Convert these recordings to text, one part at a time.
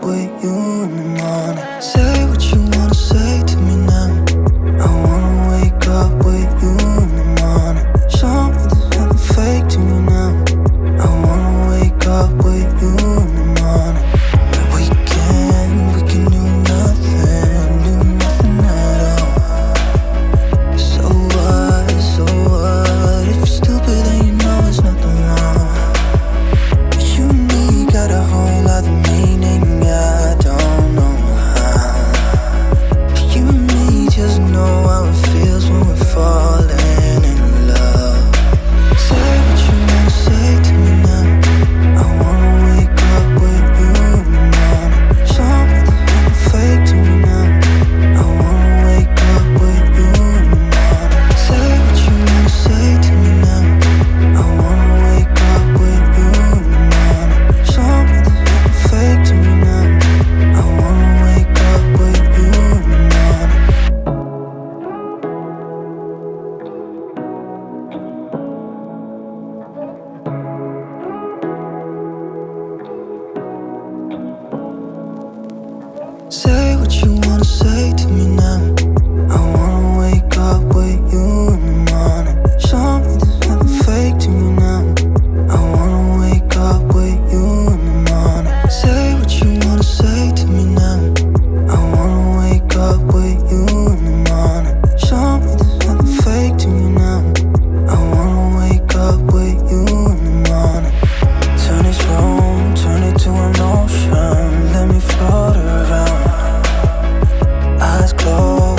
with you in the morning. Say what you wanna say to me now. I wanna wake up with you in the morning. Show me there's nothing fake to me now. I wanna wake up with you in the morning. We can do nothing at all. So what, if you're stupid then you know there's nothing wrong. You and me got a whole other meaning, I don't know how. You and me just know how it feels when we're falling in love. Say what you wanna say to me now. I wanna wake up with you in the morning. Show me there's nothing fake to me now. I wanna wake up with you in the morning. Say what you wanna say to me now. I wanna wake up with you in the morning. Show me there's nothing fake to me now. I wanna wake up with you in the morning. Say what you wanna say to me now. I wanna wake up with you in the morning. Show me there's nothing fake to me now. I wanna wake up with you in the morning. Say what you wanna say to me now. I wanna wake up with you in the morning. Show me there's nothing fake to me now. I wanna wake up with you in the morning. Turn this room, turn it to an ocean. Let me float around. Eyes closed.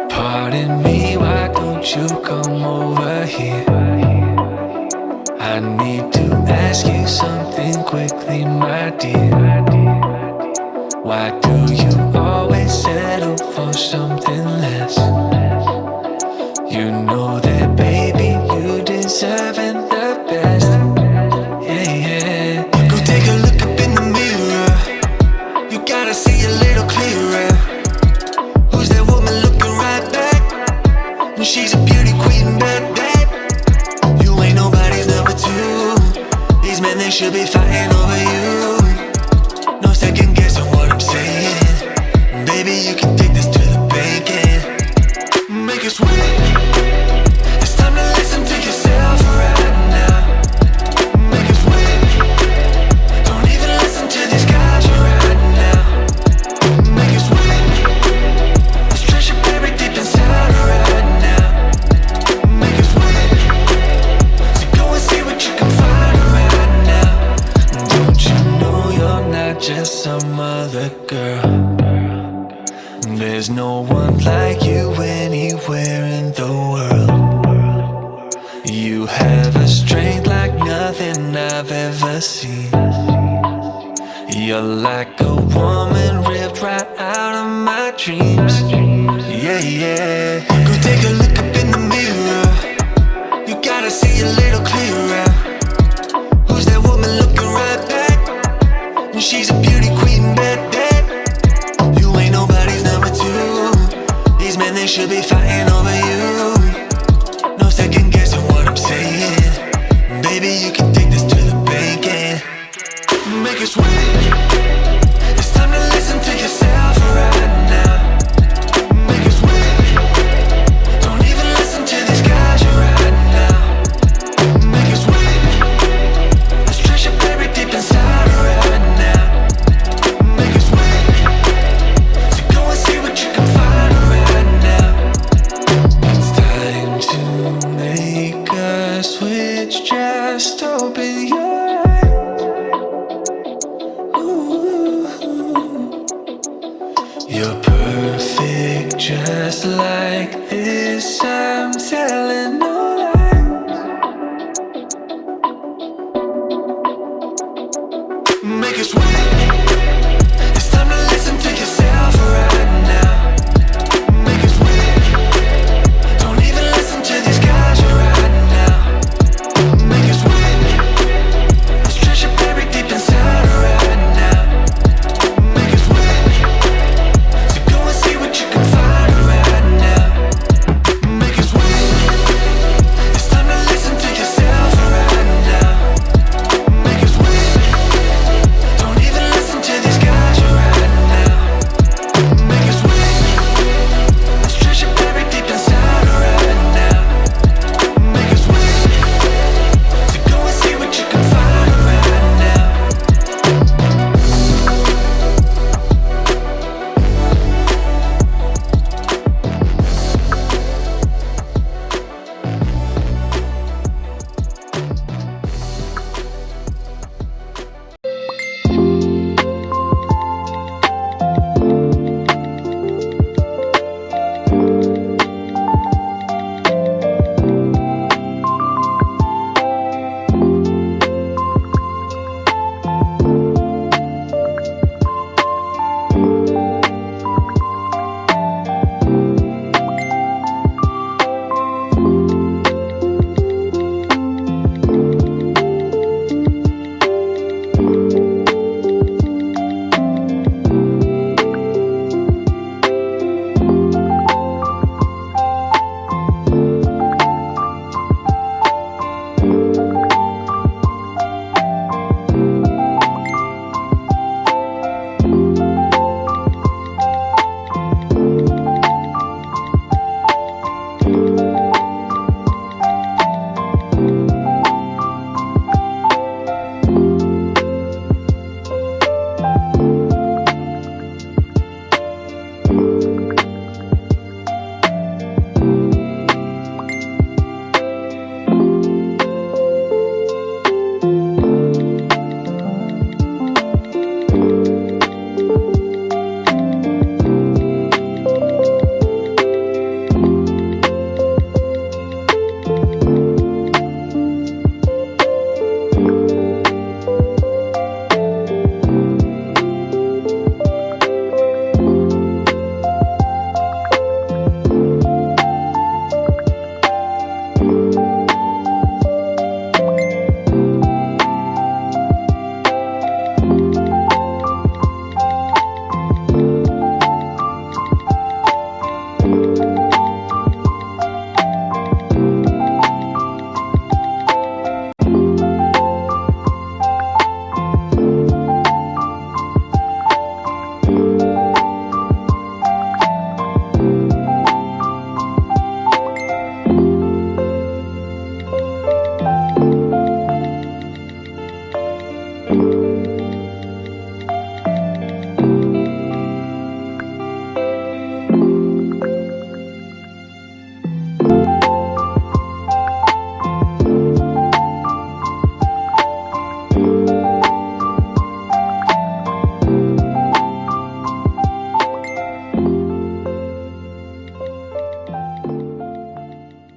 Pardon me, why don't you come over here? I need to ask you something quickly, my dear. Why do you always settle for something less? You know that, baby, you deserving the best. Yeah, yeah. Go take a look up in the mirror. You gotta see a little clearer. Who's that woman looking right back? And she's a beauty queen, bad. You ain't nobody's number two. These men, they should be fighting over you. No second guessing what I'm saying. Baby, you can take this to the bank and make us win. It's time to listen to yourself right now. Make us win. Don't even listen to these guys right now. Make us win. Let's treasure buried deep inside right now. Make us win. So go and see what you can find right now. Don't you know you're not just some other girl? There's no one like you anywhere in the world. You have a strength like nothing I've ever seen. You're like a woman ripped right out of my dreams. Yeah, yeah. Go take a look up in the mirror. You gotta see a little clearer. Who's that woman looking right back? And she's a beauty queen, bad. You ain't nobody's number two. These men, they should be fighting over you. No second guessing what I'm saying. Baby, you can take this to the bank and make us win. It's time to listen to yourself right now. Make us win. Don't even listen to these guys right now. Make us win. Let's treasure buried deep inside right now. Make us win. So go and see what you can find right now. It's time to make a switch. Just open your eyes. Ooh. You're perfect just like this. I'm telling no lies. Make us win.